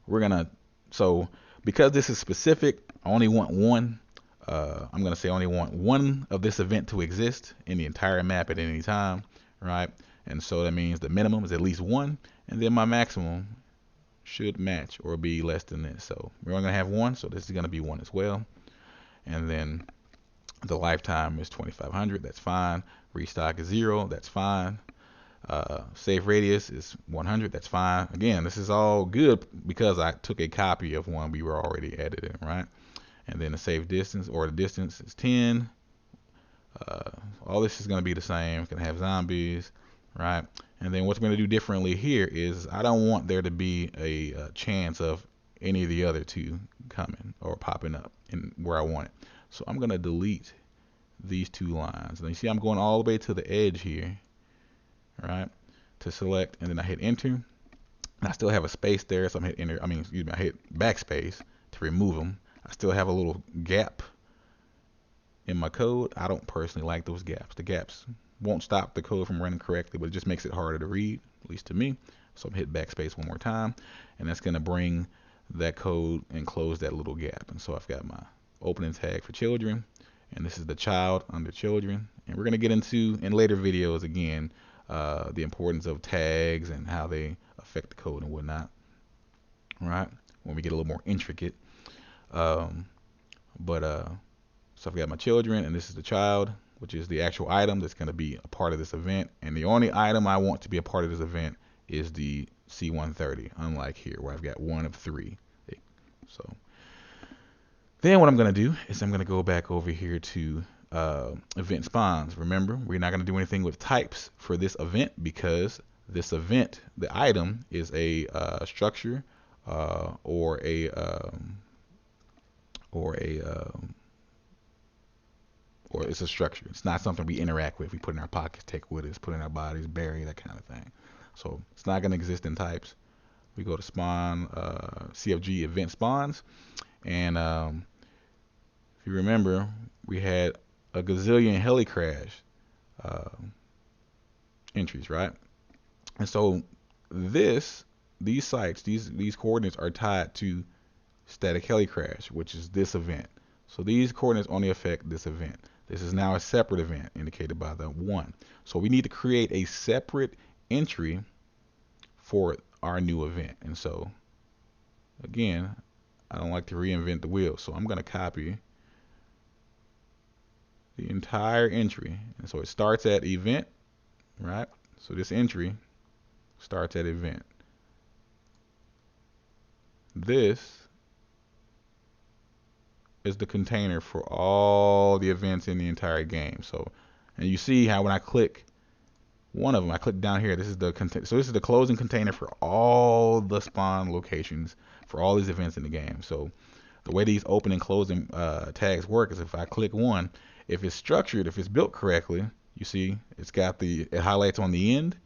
We're going to, so because this is specific, I only want one. I'm going to say I only want one of this event to exist in the entire map at any time, right? And so that means the minimum is at least 1, and then my maximum should match or be less than this. So we're only going to have 1, so this is going to be 1 as well. And then the lifetime is 2500, that's fine. Restock is 0, that's fine. Save radius is 100, that's fine. Again, this is all good because I took a copy of one we were already editing, right? And then the save distance or the distance is 10. All this is going to be the same. It's going to have zombies, right? And then what's going to do differently here is I don't want there to be a chance of any of the other two coming or popping up in where I want it. So I'm going to delete these 2 lines. And you see I'm going all the way to the edge here, right? To select, and then I hit enter. And I still have a space there, so I'm hit enter. I hit backspace to remove them. I still have a little gap in my code. I don't personally like those gaps. The gaps won't stop the code from running correctly, but it just makes it harder to read, at least to me. So I'm hit backspace one more time, and that's going to bring that code and close that little gap. And so I've got my opening tag for children, and this is the child under children. And we're going to get into, in later videos again, the importance of tags and how they affect the code and whatnot, right? When we get a little more intricate. So I've got my children, and this is the child, which is the actual item that's going to be a part of this event. And the only item I want to be a part of this event is the C-130, unlike here where I've got 1 of 3. So then what I'm going to do is I'm going to go back over here to event spawns. Remember, we're not going to do anything with types for this event because this event, the item, is a structure or it's a structure. It's not something we interact with. We put in our pockets, take with us, put in our bodies, bury, that kind of thing. So it's not going to exist in types. We go to spawn, CFG event spawns, and if you remember, we had a gazillion heli crash entries, right? And so these sites, these coordinates are tied to static heli crash, which is this event. So these coordinates only affect this event. This is now a separate event indicated by the 1. So we need to create a separate entry for our new event. And so again, I don't like to reinvent the wheel. So I'm going to copy the entire entry. And so it starts at event, right? So this entry starts at event. This is the container for all the events in the entire game. So, and you see how when I click one of them, I click down here, this is the so this is the closing container for all the spawn locations for all these events in the game. So the way these open and closing tags work is if I click one, if it's structured, if it's built correctly, you see it's got it highlights on the end,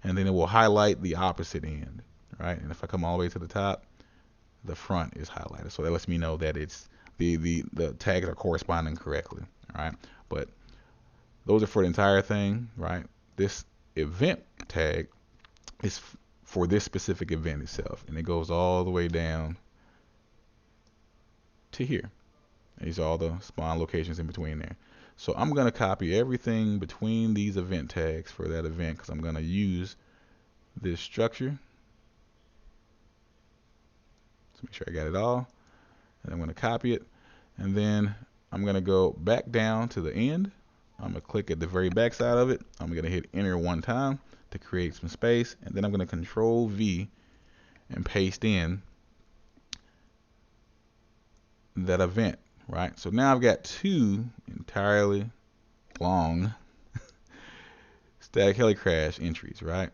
and then it will highlight the opposite end, right? And if I come all the way to the top, the front is highlighted. So that lets me know that it's the tags are corresponding correctly, all right? But those are for the entire thing, right? This event tag is for this specific event itself, and it goes all the way down to here. These are all the spawn locations in between there. So I'm going to copy everything between these event tags for that event, because I'm going to use this structure. So make sure I got it all. And I'm going to copy it. And then I'm going to go back down to the end. I'm going to click at the very back side of it. I'm going to hit enter one time to create some space. And then I'm going to Control V and paste in that event. Right, so now I've got two entirely long static heli crash entries, right?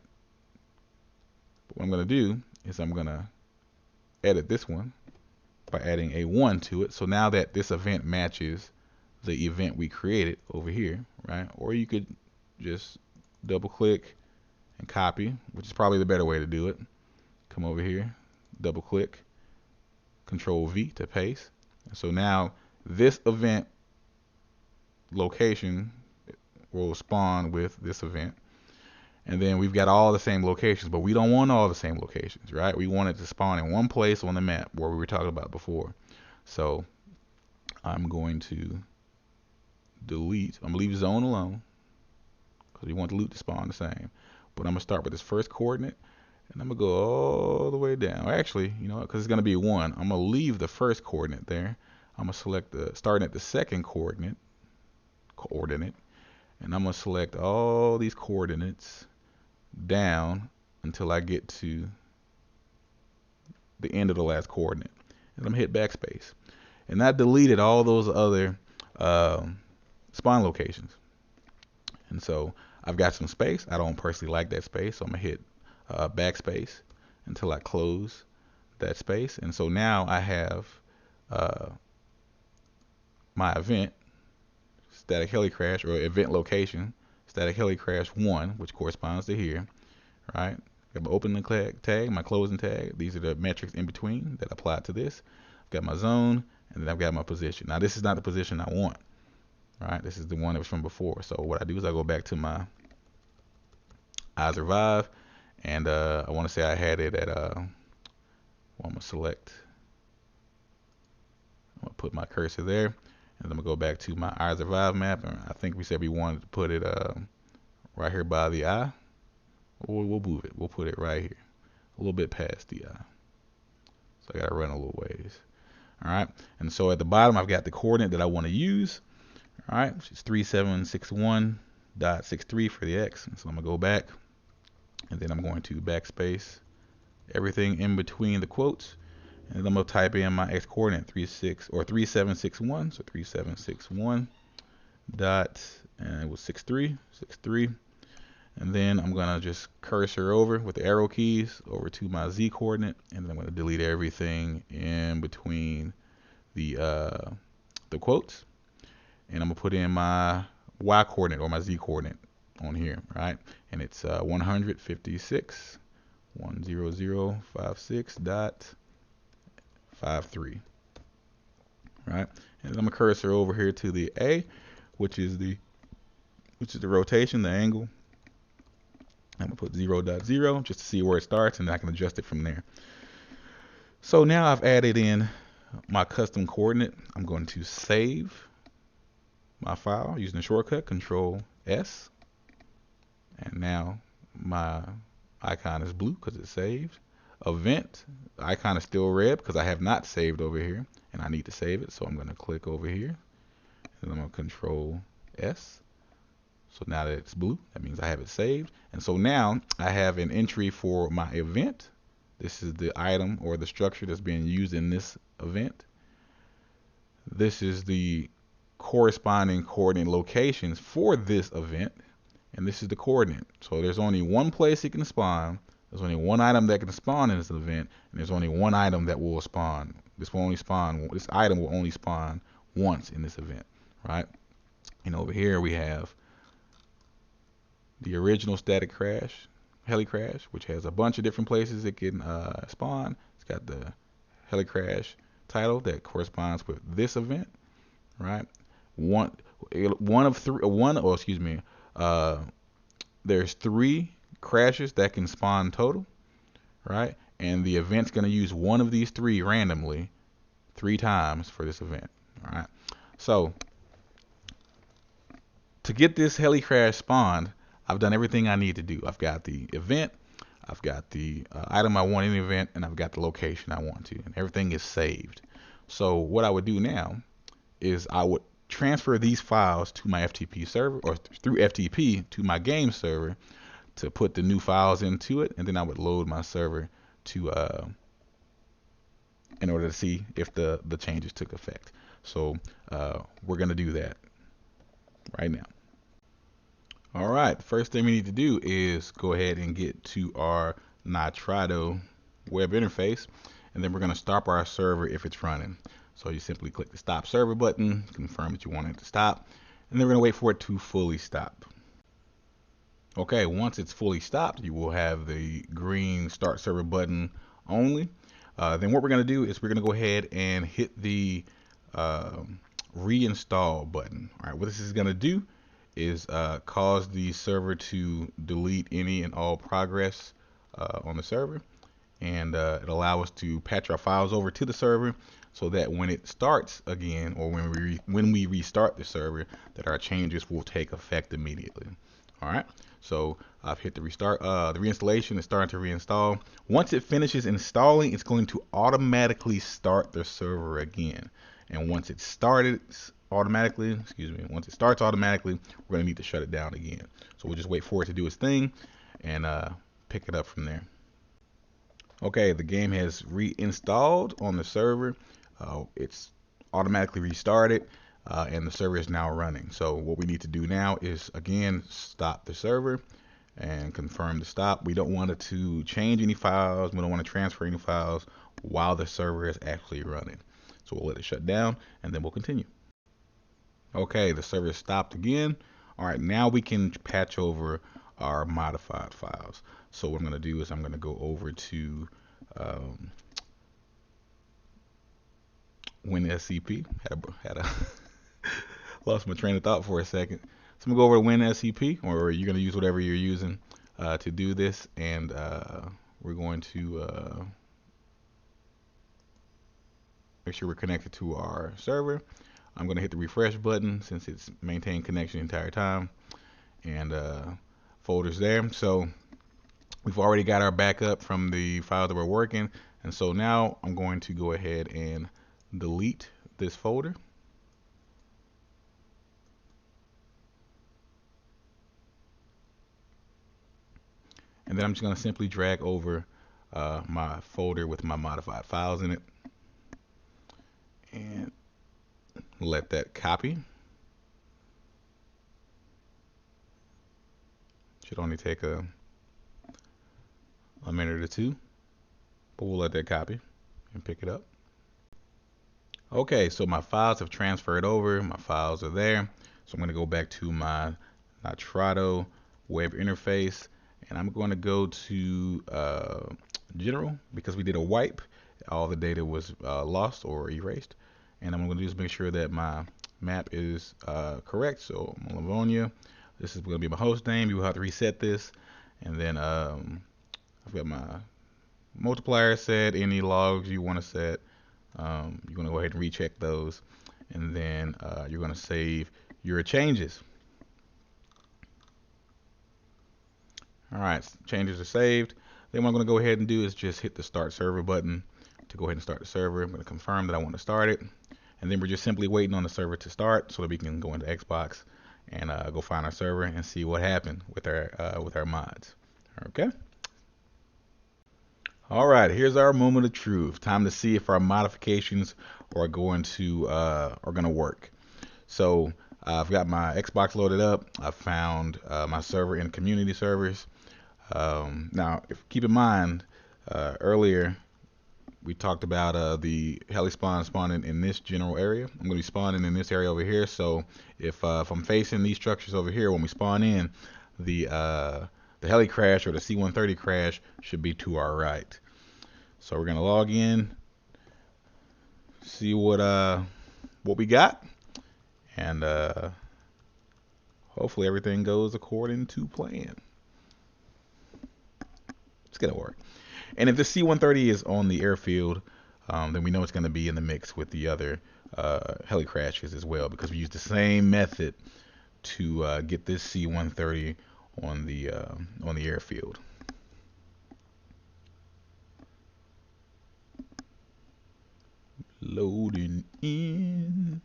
But what I'm going to do is I'm going to edit this one by adding a 1 to it. So now that this event matches the event we created over here, right? Or you could just double click and copy, which is probably the better way to do it. Come over here, double click, Control V to paste. So now this event location will spawn with this event, and then we've got all the same locations, but we don't want all the same locations, right? We want it to spawn in one place on the map where we were talking about before. So I'm going to delete, I'm gonna leave zone alone because we want the loot to spawn the same, but I'm gonna start with this first coordinate, and I'm gonna go all the way down. Actually, you know, because it's gonna be 1, I'm gonna leave the first coordinate there. I'm going to select starting at the second coordinate, and I'm going to select all these coordinates down until I get to the end of the last coordinate. And I'm going to hit backspace. And that deleted all those other spawn locations. And so I've got some space. I don't personally like that space, so I'm going to hit backspace until I close that space. And so now I have my event, static heli crash, or event location, static heli crash 1, which corresponds to here, right? Got my opening tag, my closing tag. These are the metrics in between that apply to this. I've got my zone, and then I've got my position. Now this is not the position I want, right? This is the one that was from before. So what I do is I go back to my iZurvive, and I want to say I had it at I'm gonna select. I'm gonna put my cursor there. And I'm going to go back to my iZurvive map, and I think we said we wanted to put it right here by the eye. Or we'll move it. We'll put it right here, a little bit past the eye. So I got to run a little ways. All right. And so at the bottom, I've got the coordinate that I want to use. All right, which is 3761.63 for the X. And so I'm going to go back, and then I'm going to backspace everything in between the quotes. And then I'm going to type in my X coordinate 3761. So 3761 dot, and it was 63. And then I'm going to just cursor over with the arrow keys over to my Z coordinate. And then I'm going to delete everything in between the quotes. And I'm going to put in my Y coordinate or my Z coordinate on here, right? And it's 156, 10056.53, right? And then I'm gonna cursor over here to the A, which is the rotation, the angle. I'm gonna put 0.0 just to see where it starts, and then I can adjust it from there. So now I've added in my custom coordinate. I'm going to save my file using the shortcut Control S, and now my icon is blue because it's saved. Event, the icon is still red because I have not saved over here, and I need to save it. So I'm going to click over here, and I'm going to Control S. So now that it's blue, that means I have it saved. And so now I have an entry for my event. This is the item or the structure that's being used in this event. This is the corresponding coordinate locations for this event, and this is the coordinate. So there's only one place it can spawn. There's only one item that can spawn in this event, and there's only one item that will spawn. This item will only spawn once in this event, right? And over here we have the original static crash, heli crash, which has a bunch of different places it can spawn. It's got the heli crash title that corresponds with this event, right? There's 3 crashes that can spawn total, right? And the event's going to use one of these three randomly 3 times for this event. All right. So to get this heli crash spawned, I've done everything I need to do. I've got the event, I've got the item I want in the event, and I've got the location I want to, and everything is saved. So what I would do now is I would transfer these files to my FTP server, or through FTP to my game server to put the new files into it, and then I would load my server to in order to see if the changes took effect. So we're gonna do that right now. All right, the first thing we need to do is go ahead and get to our Nitrado web interface, and then we're gonna stop our server if it's running. So you simply click the stop server button, confirm that you want it to stop, and then we're gonna wait for it to fully stop. Okay, once it's fully stopped, you will have the green start server button only. Then what we're going to do is we're going to go ahead and hit the reinstall button. All right, what this is going to do is cause the server to delete any and all progress on the server, and it allow us to patch our files over to the server so that when it starts again, or when we restart the server, that our changes will take effect immediately. All right, so I've hit the restart. The reinstallation is starting to reinstall. Once it finishes installing, it's going to automatically start the server again. And once it started automatically, once it starts automatically, we're going to need to shut it down again. So we'll just wait for it to do its thing and pick it up from there. Okay, the game has reinstalled on the server. It's automatically restarted. And the server is now running. So what we need to do now is, again, stop the server and confirm the stop. We don't want it to change any files. We don't want to transfer any files while the server is actually running. So we'll let it shut down, and then we'll continue. Okay, the server is stopped again. All right, now we can patch over our modified files. So what I'm going to do is I'm going to go over to WinSCP. Had a lost my train of thought for a second. So I'm gonna go over to WinSCP, or you're gonna use whatever you're using to do this, and we're going to make sure we're connected to our server. I'm gonna hit the refresh button since it's maintained connection the entire time, and folders there. So we've already got our backup from the file that we're working, and so now I'm going to go ahead and delete this folder. And then I'm just going to simply drag over my folder with my modified files in it and let that copy. Should only take a minute or two, but we'll let that copy and pick it up. Okay, so my files have transferred over. My files are there. So I'm going to go back to my Nitrado web interface, and I'm going to go to general, because we did a wipe. All the data was lost or erased, and I'm going to just make sure that my map is correct. So Livonia, this is going to be my host name. You will have to reset this, and then I've got my multiplier set. Any logs you want to set, you're going to go ahead and recheck those, and then you're going to save your changes. All right, changes are saved. Then what I'm going to go ahead and do is just hit the start server button to go ahead and start the server. I'm going to confirm that I want to start it, and then we're just simply waiting on the server to start so that we can go into XBOX and go find our server and see what happened with our mods. Okay. All right, here's our moment of truth. Time to see if our modifications are going to work. So I've got my Xbox loaded up. I found my server in community servers. Now, keep in mind, earlier we talked about the heli spawning in this general area. I'm going to be spawning in this area over here. So if I'm facing these structures over here, when we spawn in, the heli crash or the C-130 crash should be to our right. So we're going to log in, see what we got, and hopefully everything goes according to plan. It's gonna work. And if the C-130 is on the airfield, then we know it's gonna be in the mix with the other heli crashes as well, because we used the same method to get this C-130 on the airfield. Loading in.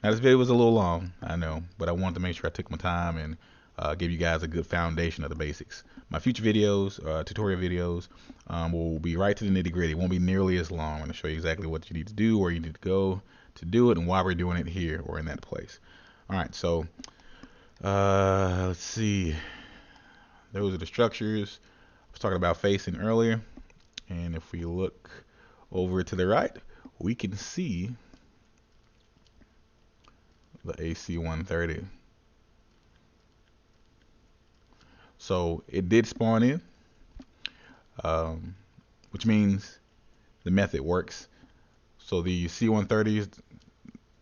Now this video was a little long, I know, but I wanted to make sure I took my time and give you guys a good foundation of the basics. My future videos, tutorial videos, will be right to the nitty gritty. It won't be nearly as long. I'm going to show you exactly what you need to do, where you need to go to do it, and why we're doing it here or in that place. Alright, so let's see. Those are the structures I was talking about facing earlier. And if we look over to the right, we can see the AC-130. So it did spawn in, which means the method works. So the C-130s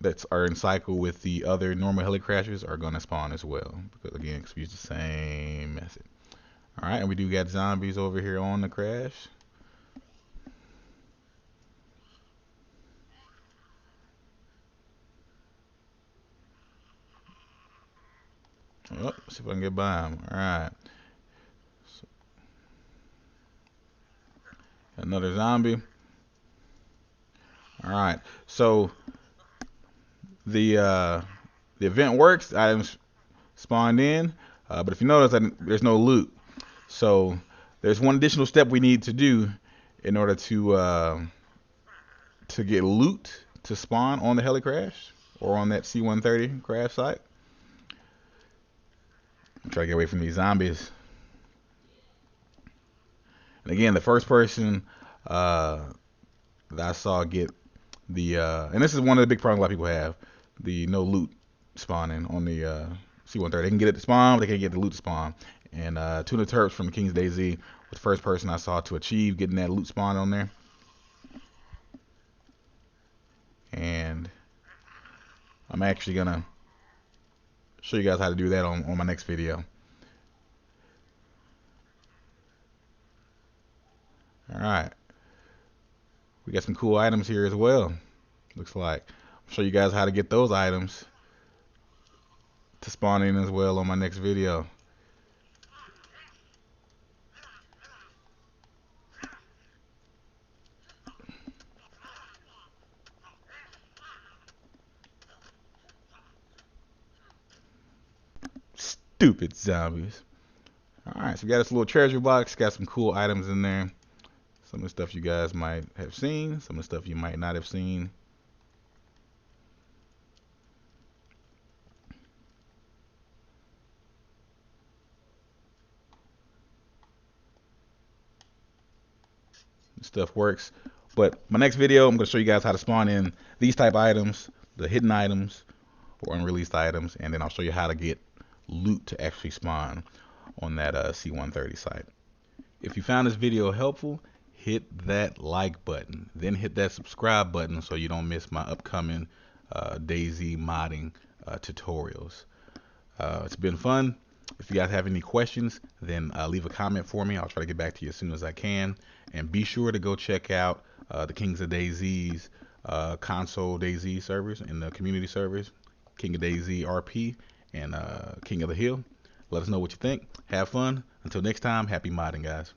that are in cycle with the other normal heli crashes are going to spawn as well, because again, we use the same method. All right, and we do got zombies over here on the crash. Oh, see if I can get by him. All right. So, another zombie. All right. So the event works. Items spawned in, but if you notice, there's no loot. So there's one additional step we need to do in order to get loot to spawn on the heli crash or on that C-130 crash site. I'm trying to get away from these zombies. And again, the first person that I saw get the and this is one of the big problems a lot of people have, the no loot spawning on the C-130. They can get it to spawn, but they can't get the loot to spawn. And Tuna Terps from King's DayZ was the first person I saw to achieve getting that loot spawn on there. And I'm actually gonna show you guys how to do that on my next video. Alright. We got some cool items here as well, looks like. I'll show you guys how to get those items to spawn in as well on my next video. Stupid zombies. Alright, so we got this little treasure box, got some cool items in there. Some of the stuff you guys might have seen, some of the stuff you might not have seen. Stuff works. But my next video, I'm going to show you guys how to spawn in these type of items, the hidden items or unreleased items, and then I'll show you how to get loot to actually spawn on that C-130 site. If you found this video helpful, hit that like button, then hit that subscribe button so you don't miss my upcoming DayZ modding tutorials. It's been fun. If you guys have any questions, then leave a comment for me. I'll try to get back to you as soon as I can. And be sure to go check out the Kings of DayZ's console DayZ servers and the community servers, King of DayZ RP and King of the Hill. Let us know what you think. Have fun. Until next time, happy modding, guys.